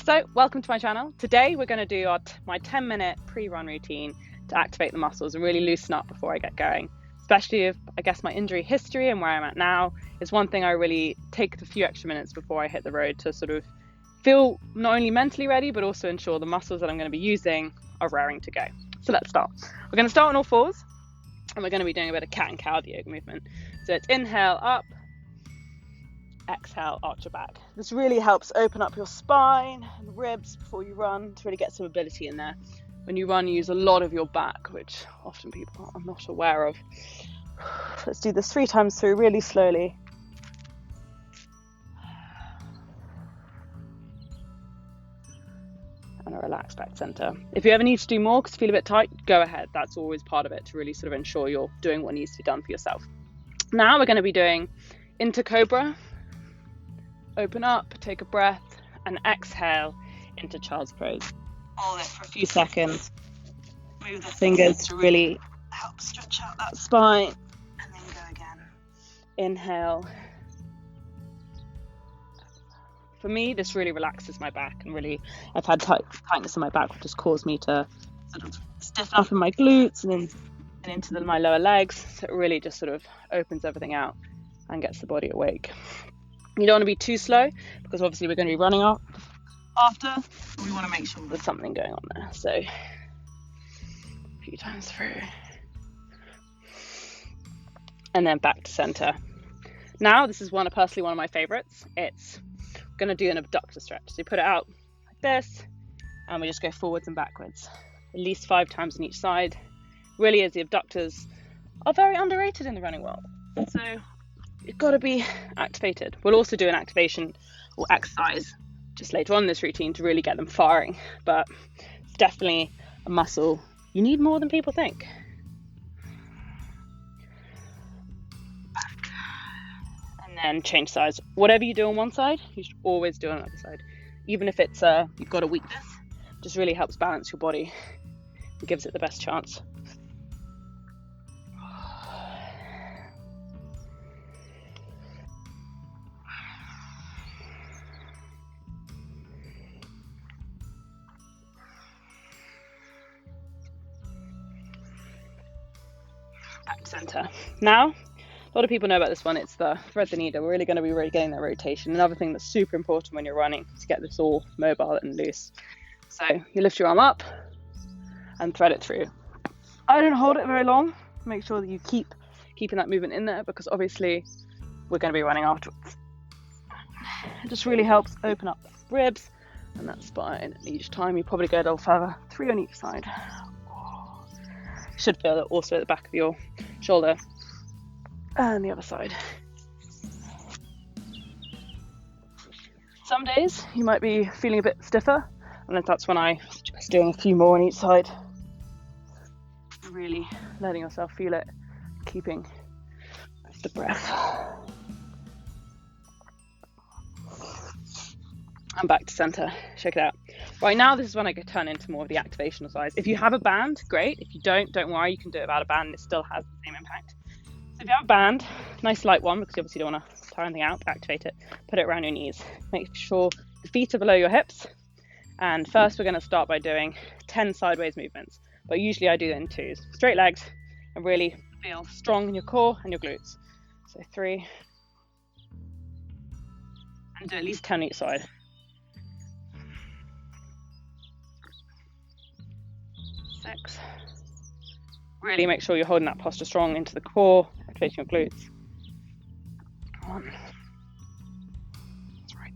So welcome to my channel. Today we're going to do my 10-minute pre-run routine to activate the muscles and really loosen up before I get going. Especially if, I guess, my injury history and where I'm at now is one thing I really take a few extra minutes before I hit the road to sort of feel not only mentally ready, but also ensure the muscles that I'm going to be using are raring to go. So let's start. We're going to start on all fours and we're going to be doing a bit of cat and cow, the yoga movement. So it's inhale up, exhale, arch your back. This really helps open up your spine and ribs before you run to really get some mobility in there. When you run, you use a lot of your back, which often people are not aware of. Let's do this 3 times through, really slowly. And a relaxed back center. If you ever need to do more because you feel a bit tight, go ahead. That's always part of it to really sort of ensure you're doing what needs to be done for yourself. Now we're going to be doing into cobra. Open up, take a breath, and exhale into child's pose. Hold it for a few seconds. Move the fingers to really help stretch out that spine, and then go again. Inhale. For me, this really relaxes my back, and really, I've had tightness in my back, which has caused me to sort of stiffen up in my glutes and into my lower legs. So it really just sort of opens everything out and gets the body awake. You don't want to be too slow because obviously we're going to be running up after. We want to make sure there's something going on there. So a few times through. And then back to center. Now this is personally one of my favorites. It's going to do an abductor stretch. So you put it out like this and we just go forwards and backwards. At least 5 times on each side. Really is, the abductors are very underrated in the running world. So you've got to be activated. We'll also do an activation or exercise just later on in this routine to really get them firing, but it's definitely a muscle you need more than people think. Back. And then change sides. Whatever you do on one side, you should always do on the other side. Even if it's you've got a weakness, just really helps balance your body and gives it the best chance. Back to center. Now, a lot of people know about this one. It's the thread the needle. We're really going to be getting that rotation. Another thing that's super important when you're running is to get this all mobile and loose. So you lift your arm up and thread it through. I don't hold it very long. Make sure that you keeping that movement in there because obviously we're going to be running afterwards. It just really helps open up the ribs and that spine. And each time you probably go a little further, 3 on each side. Should feel it also at the back of your shoulder and the other side. Some days you might be feeling a bit stiffer, and then that's when I suggest doing a few more on each side. Really letting yourself feel it, keeping the breath. And back to center. Check it out. Right now, this is when I could turn into more of the activational side. If you have a band, great. If you don't worry, you can do it without a band. It still has the same impact. So if you have a band, nice light one, because you obviously don't want to tire anything out, activate it. Put it around your knees. Make sure the feet are below your hips. And first, we're going to start by doing 10 sideways movements. But usually I do it in 2s. Straight legs and really feel strong in your core and your glutes. So 3. And do at least 10 each side. 6. Really make sure you're holding that posture strong into the core, activating your glutes. 1. That's right.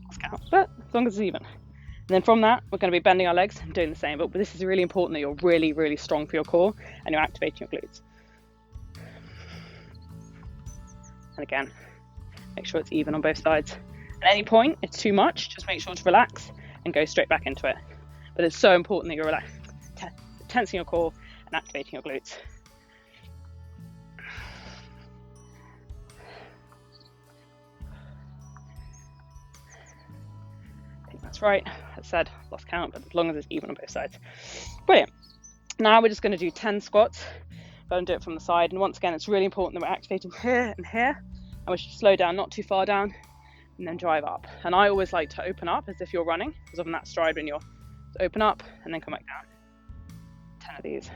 Let's count, but as long as it's even. And then from that, we're going to be bending our legs and doing the same. But this is really important that you're really, really strong for your core and you're activating your glutes. And again, make sure it's even on both sides. At any point, it's too much, just make sure to relax and go straight back into it. But it's so important that you're relaxed. Tensing your core and activating your glutes. I think that's right. As said, lost count, but as long as it's even on both sides. Brilliant. Now we're just going to do 10 squats. Go and do it from the side. And once again, it's really important that we're activating here and here. And we should slow down, not too far down. and then drive up. And I always like to open up as if you're running, because often that stride when you're open up and then come back down. 10 of these.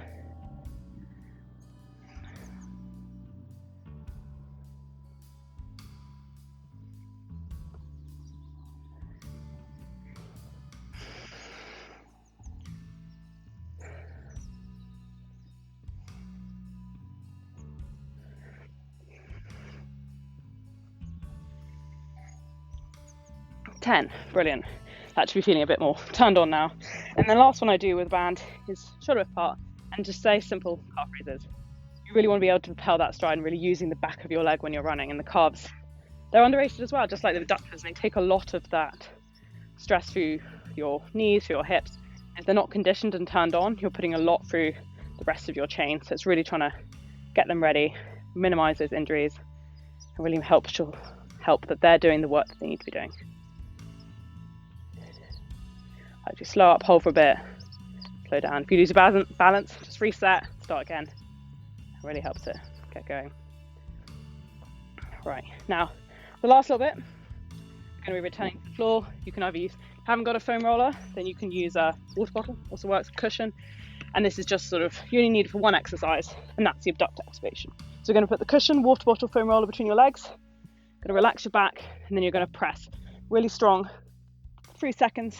Brilliant. That should be feeling a bit more turned on now. And the last one I do with a band is shoulder width apart and just say simple calf raises. You really want to be able to propel that stride and really using the back of your leg when you're running, and the calves, they're underrated as well, just like the abductors. They take a lot of that stress through your knees, through your hips. If they're not conditioned and turned on, you're putting a lot through the rest of your chain. So it's really trying to get them ready, minimize those injuries, and really help that they're doing the work that they need to be doing. Actually slow up, hold for a bit, slow down. If you lose your balance, just reset, start again. It really helps it get going. Right, now the last little bit, we're going to be returning to the floor. You can either use, if you haven't got a foam roller, then you can use a water bottle, also works, cushion. And this is just sort of, you only need it for one exercise, and that's the abductor activation. So we're going to put the cushion, water bottle, foam roller between your legs, going to relax your back, and then you're going to press really strong, 3 seconds,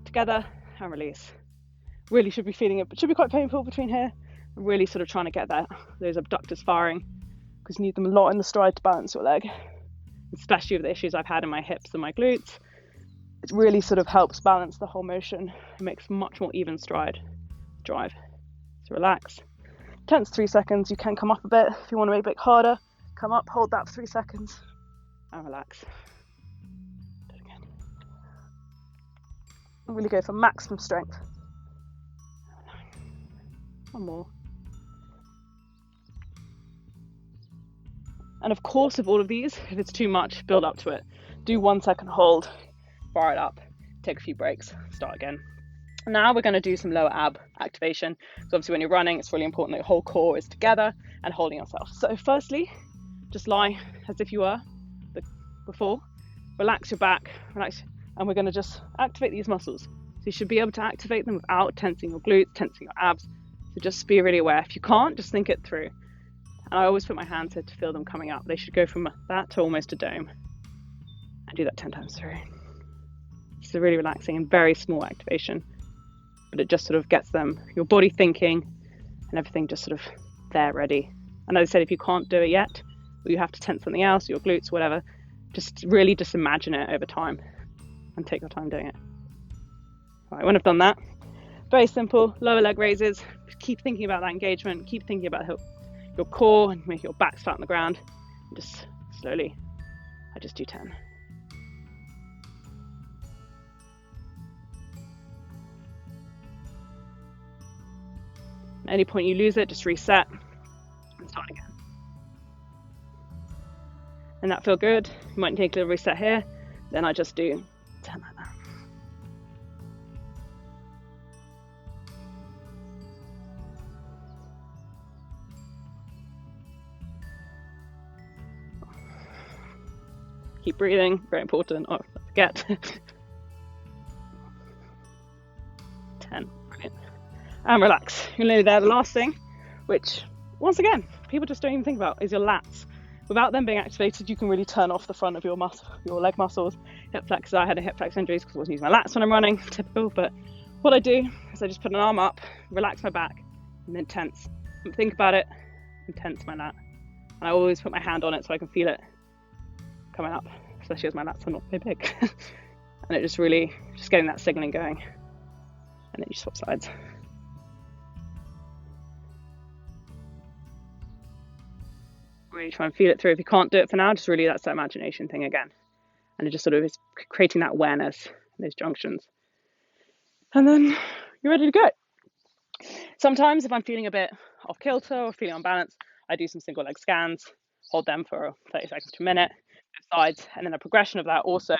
together and release. Really should be feeling it, but should be quite painful between here. Really sort of trying to get those abductors firing, because you need them a lot in the stride to balance your leg, especially with the issues I've had in my hips and my glutes. It really sort of helps balance the whole motion. It makes much more even stride drive. So relax. Tense 3 seconds. You can come up a bit if you want to make it a bit harder. Come up, hold that for 3 seconds, and relax. Really go for maximum strength. One more. And of course, of all of these, if it's too much, build up to it. Do 1 second hold, bar it up, take a few breaks, start again. Now we're going to do some lower ab activation. So obviously when you're running, it's really important that your whole core is together and holding yourself. So firstly, just lie as if you were before. Relax your back, and we're going to just activate these muscles. So you should be able to activate them without tensing your glutes, tensing your abs. So just be really aware. If you can't, just think it through. And I always put my hands here to feel them coming up. They should go from that to almost a dome. And do that 10 times through. It's a really relaxing and very small activation, but it just sort of gets your body thinking and everything just sort of there ready. And as I said, if you can't do it yet, or you have to tense something else, your glutes, whatever, just imagine it over time and take your time doing it. All right, when I've done that, very simple, lower leg raises. Keep thinking about that engagement, keep thinking about your core and make your back flat on the ground. And just slowly, I just do 10. At any point you lose it, just reset and start again. And that feel good? You might take a little reset here. Then I just do 10 like that. Keep breathing, very important. Oh, don't forget. 10, brilliant. And relax. You're nearly there. The last thing, which once again, people just don't even think about, is your lats. Without them being activated, you can really turn off the front of your leg muscles. Hip flexors, I had a hip flex injury because I wasn't using my lats when I'm running, typical. But what I do is I just put an arm up, relax my back, and then tense. And think about it, and tense my lat. And I always put my hand on it so I can feel it coming up, especially as my lats are not very big. And it just really, getting that signaling going. And then you swap sides. Really try and feel it through. If you can't do it for now, just really that's that imagination thing again. And it just sort of is creating that awareness in those junctions. And then you're ready to go. Sometimes if I'm feeling a bit off kilter or feeling unbalanced, I do some single leg scans, hold them for 30 seconds to a minute, both sides. And then a progression of that also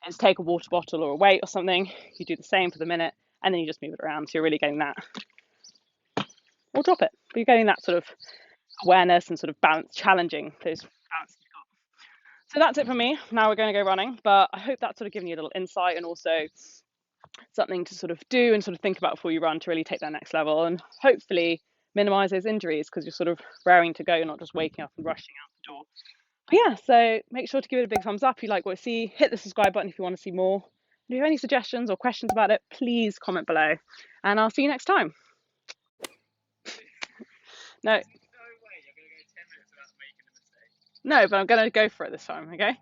is take a water bottle or a weight or something. You do the same for the minute, and then you just move it around. So you're really getting that, or drop it. But you're getting that sort of awareness and sort of balance, challenging those balance you've got. So that's it for me. Now we're going to go running, but I hope that's sort of given you a little insight and also something to sort of do and sort of think about before you run to really take that next level and hopefully minimize those injuries because you're sort of raring to go, not just waking up and rushing out the door. But yeah, so make sure to give it a big thumbs up if you like what you see. Hit the subscribe button if you want to see more. If you have any suggestions or questions about it, please comment below. And I'll see you next time. No. No, but I'm going to go for it this time, okay?